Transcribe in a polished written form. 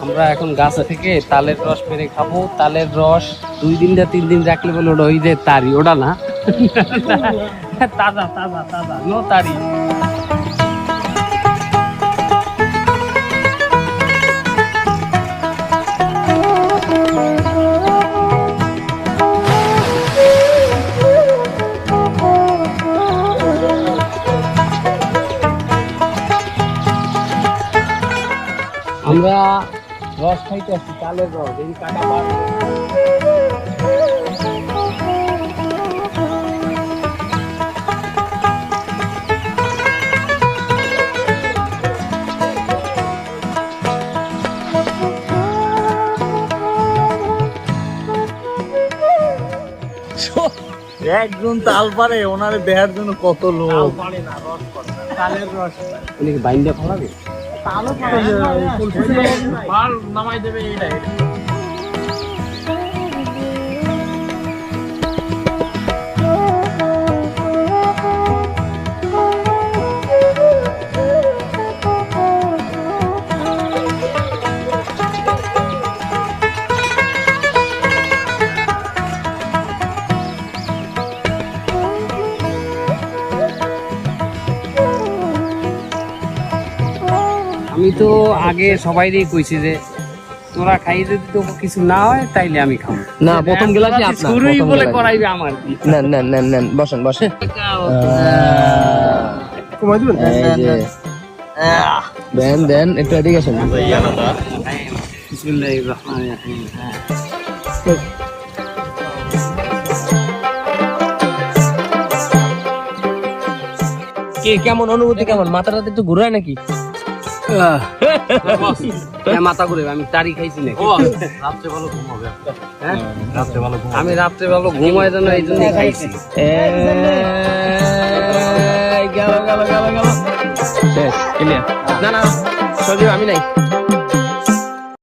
আমরা এখন গাছ থেকে তালের রস পেরে খাবো। তালের রস 2 দিন বা 3 দিন রাখলে বলে ওটা ওই যে তারি, ওটা না, তাজা তাজা তাজা নো তারি। আমরা রস খাইতে আসছি, তালের রস, এই কাটা পার। একজন তাল পারে, ওনারে দেখার জন্য কত লোক। তালের রস উনি কি বাইন্দা ফলাবে? নামাই দেবে এইটাই। আমি তো আগে সবাইরই কইছি যে তোরা খাই যদি তো কিছু না হয় তাইলে আমি খাবো না, প্রথম গ্লাসই আপনার, শুরুই প্রথম বলে গ্লাসই। করাইবে আমার কি। নেন নেন নেন নেন, বসেন বসেন। কমাই দিবেন। এই যে দেন দেন, একটু এদিকে আসেন। বিসমিল্লাহির রহমানির রহিম। হ্যাঁ, কে কেমন অনুভূতি, কেমন মাথাটা একটু ঘুরায় নাকি? মাথা ঘুরে, আমি তারি খাইছি নাকি? রাত্রে ভালো ঘুম হবে। হ্যাঁ, রাত্রে ভালো ঘুম। আমি রাত্রে ভালো ঘুমায় জন্য এই জন্য খাইছি। গেল গেল গেল গেল, শেষ, ক্লিয়ার। না না সজীব, আমি নাই।